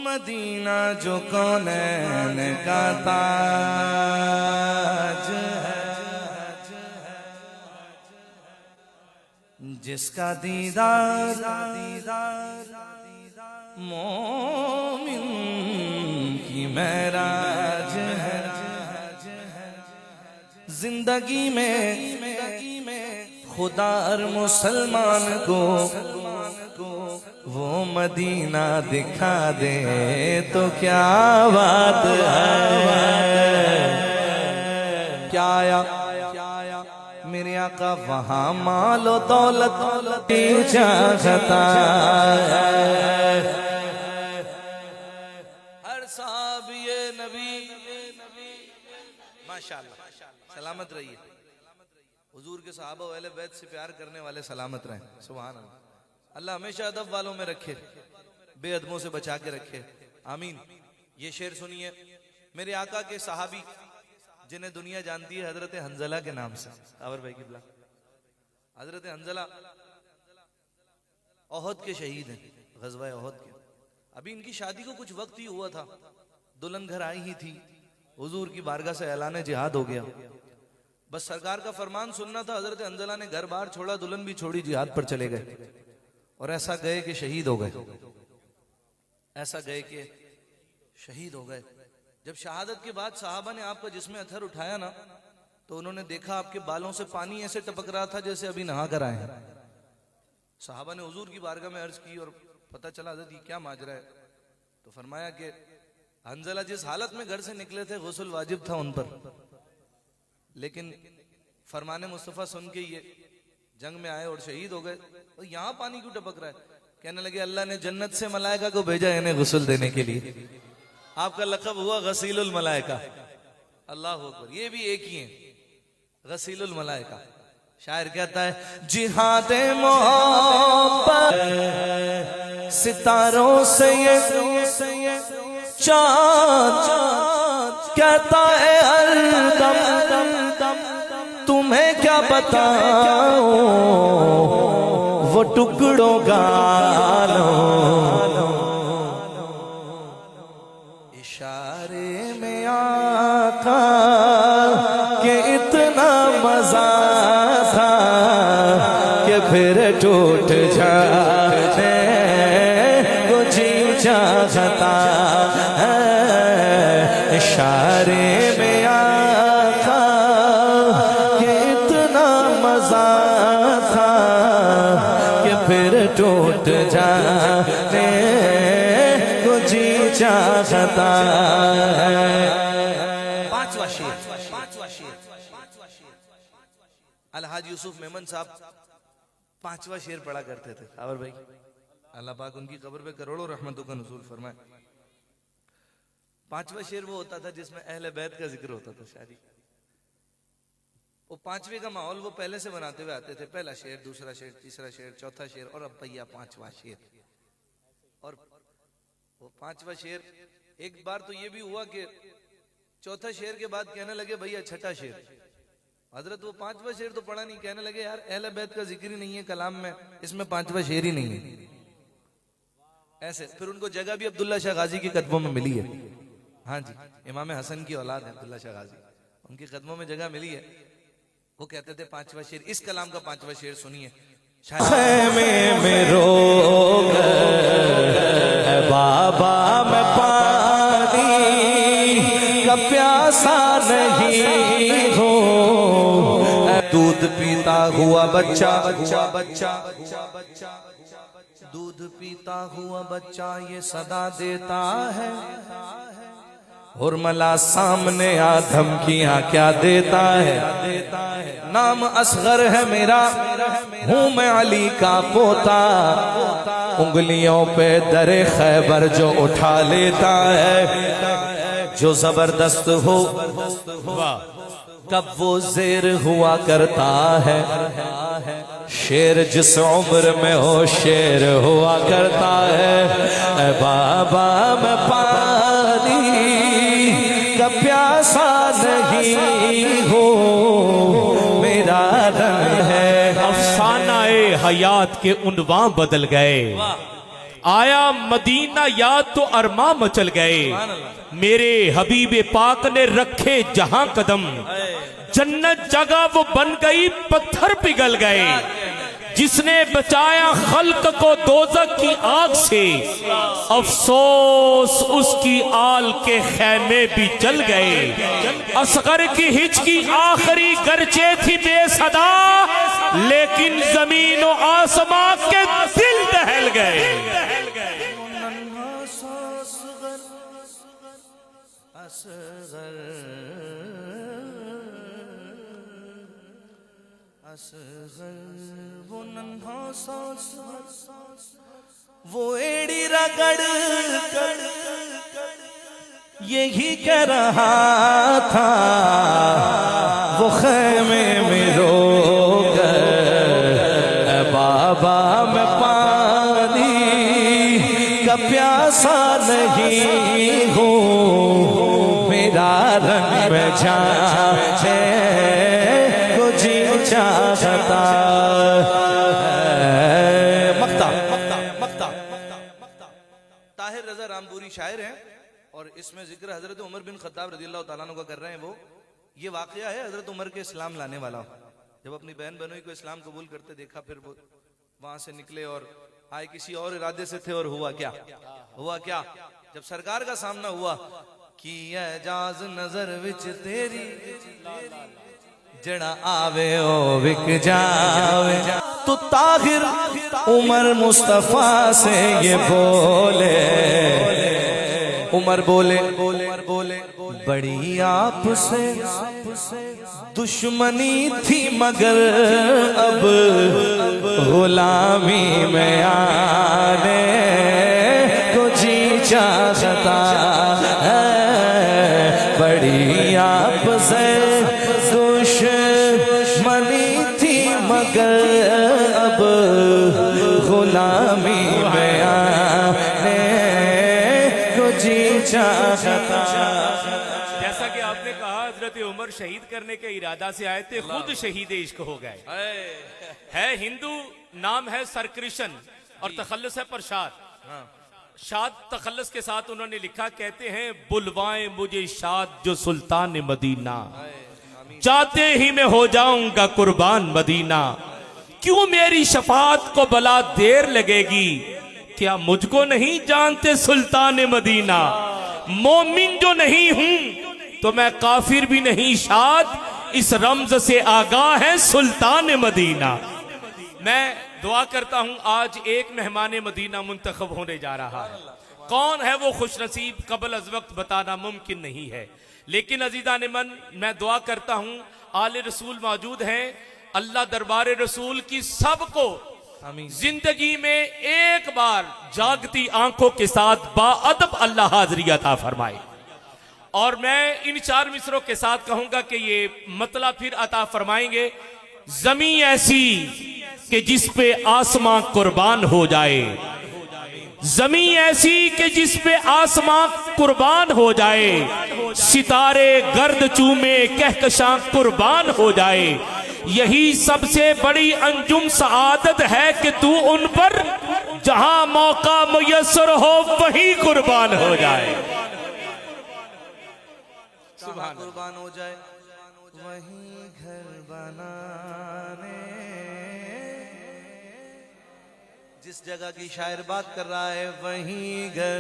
Medina जो कौनैन का ताज है, जिसका दीदार मोमिन की महराज है। जिंदगी में खुदा और मुसलमान को वो मदीना दिखा दे तो क्या बात है। क्या आया मेरे आका वहाँ मालो दौलत चाहता है। हर साहब ये नबी माशाअल्लाह सलामत रहिए। हुजूर के सहाबा वाले बैत से प्यार करने वाले सलामत रहें। सुभान अल्लाह। अल्लाह हमेशा अदब वालों में रखे, बेअदबों से बचा के रखे। आमीन। ये शेर सुनिए मेरे आका के सहाबी जिन्हें दुनिया जानती है हजरत हंजला के नाम से। आवर भाई किबला हजरत हंजला ओहद के शहीद हैं, गज़वा ओहद के। अभी इनकी शादी को कुछ वक्त ही हुआ था, दुल्हन घर आई ही थी, हुजूर की बारगाह से ऐलान जिहाद हो गया। बस सरकार का फरमान सुनना था। हजरत हंजला ने घर बार छोड़ा, दुल्हन भी छोड़ी, जिहाद पर चले गए। और ऐसा गए कि शहीद हो गए, ऐसा गए कि शहीद हो गए। जब शहादत के बाद साहबा ने आपका जिस्म अथर उठाया ना, तो उन्होंने देखा आपके बालों से पानी ऐसे टपक रहा था जैसे अभी नहा कर आए हैं। साहबा ने हुजूर की बारगाह में अर्ज की और पता चला हज़रत ये क्या माजरा है। तो फरमाया कि हंजला जिस हालत में घर से निकले थे गुस्ल वाजिब था उन पर, लेकिन फरमाने मुस्तफ़ा सुन के ये जंग में आए और शहीद हो गए। और यहाँ पानी क्यों टपक रहा है? कहने लगे अल्लाह ने जन्नत से मलाइका को भेजा इन्हें गुस्ल देने के लिए। आपका लक़ब हुआ गसीलुल मलाइका। अल्लाह अकबर। ये भी एक ही है, गसीलुल मलाइका। शायर कहता है जिहादे मोहब्बत सितारों से ये चाँद कहता है हर दम तुम्हें क्या बताऊं वो टुकड़ों गालों इशारे में आका के इतना मजा था कि फिर टूट जाने को जी चाहता है। इशारे में आका के इतना मजा था कि फिर टूट जाने को जी चाहता है। पांचवा शेर अलहाज यूसुफ मेमन साहब पांचवा शेर पढ़ा करते थे। और भाई अल्लाह पाक उनकी कब्र पे करोड़ों रहमतों का नुज़ूल फरमाए। पांचवा शेर वो होता था जिसमें अहले बैत का जिक्र होता था। शादी वो पांचवे का माहौल वो पहले से बनाते हुए आते थे। पहला शेर, दूसरा शेर, तीसरा शेर, चौथा शेर और अब भैया पांचवा शेर। और वो पांचवा शेर एक बार तो ये भी हुआ कि चौथा शेर के बाद कहने लगे भैया छठा शेर। हजरत वो पांचवा शेर तो पढ़ा नहीं, कहने लगे यार अहले बैत का जिक्र ही नहीं है कलाम में, इसमें पांचवा शेर ही नहीं है। ऐसे फिर उनको जगह भी अब्दुल्ला शाह गाजी के कदमों में मिली है। हाँ जी, इमाम हसन की औलाद है अब्दुल्ला शाह गाजी, उनके कदमों में जगह मिली है। वो कहते थे पांचवा शेर, इस कलाम का पांचवा शेर सुनिए। बाबा मैं पानी का प्यासा नहीं हूँ, दूध पीता हुआ बच्चा दूध पीता हुआ बच्चा ये सदा देता है। हुरमला सामने आ धमकियां क्या देता है। नाम असगर है मेरा, हूँ मैं अली का पोता, उंगलियों पे दरे खैबर जो उठा लेता है। जो जबरदस्त हो कब वो जेर हुआ करता है, शेर जिस उम्र में हो शेर हुआ करता है। बाबा मैं पानी का प्यासा नहीं हो, मेरा रंग है। अफसाना-ए हयात के उन्वान बदल गए, आया मदीना याद तो अरमा मचल गए। मेरे हबीबे पाक ने रखे जहां कदम, जन्नत जगह वो बन गई पत्थर पिघल गए। जिसने बचाया खल्क को दोज़ख की आग से, अफसोस उसकी आल के खैमे भी जल गए। असगर की हिचकी आखिरी गर्जे थी बेसदा, लेकिन जमीन और आसमां के दिल दहल गए। वो नन्हा वो एड़ी रगड़ यही कह रहा था, वो खैमे में रो कर बाबा मैं पानी का प्यासा नहीं हूँ, मेरा रंग में जाए चाहता। ताहिर रजा रामपुरी शायर हैं और इसमें जिक्र हजरत उमर बिन खत्ताब रज़ियल्लाहु ताला अन्हु का कर रहे हैं। वो ये वाकया है हजरत उमर के इस्लाम लाने वाला। जब अपनी बहन बनोई को इस्लाम कबूल करते देखा, फिर वो वहां से निकले और आए किसी और इरादे से थे। और हुआ क्या जब सरकार का सामना हुआ कि एजाज नजर विच तेरी जड़ा आवे ओ विक जावे, तो ताहिर उमर मुस्तफा से ये बोले, उमर बोले बड़ी आपसे दुश्मनी थी मगर अब गुलामी में आने को जी चाहता है। बड़ी आपसे दुश्मनी थी मगर अब गुलामी में आने को जी चाहता। जैसा कि आपने कहा हजरत उमर शहीद करने के इरादा से आए थे, खुद शहीद इश्क हो गए। है हिंदू, नाम है सरकृष्ण और तखल्लुस है प्रसाद। शाद तखल्लुस के साथ उन्होंने लिखा, कहते हैं बुलवाएं मुझे शाद जो सुल्तान मदीना, चाहते ही मैं हो जाऊंगा कुर्बान मदीना। क्यों मेरी शफाअत को भला देर लगेगी, क्या मुझको नहीं जानते सुल्तान मदीना। मोमिन जो नहीं हूं तो मैं काफिर भी नहीं शाद, इस रम्ज से आगाह है सुल्तान मदीना। मैं दुआ करता हूं आज एक मेहमान मदीना मुंतखब होने जा रहा है। कौन है वो खुशनसीब कबल अज वक्त बताना मुमकिन नहीं है, लेकिन अजीज़ान मन मैं दुआ करता हूं आले रसूल मौजूद हैं। अल्लाह दरबार रसूल की सबको जिंदगी में एक बार जागती आंखों के साथ बाअदब अल्लाह हाज़री अता फरमाए। और मैं इन चार मिसरों के साथ कहूंगा कि ये मतलब फिर अता फरमाएंगे। जमी ऐसी कि जिस पे आसमां कुर्बान हो जाए, जमी ऐसी कि जिस पे आसमां कुर्बान हो जाए, सितारे गर्द चूमे कहकशां कुर्बान हो जाए। यही सबसे बड़ी अंजुम सआदत है कि तू उन पर जहां मौका मुयस्सर हो वहीं कुर्बान हो जाए। कुर्बान हो जाए वहीं घर बनाने, जिस जगह की शायर बात कर रहा है वहीं घर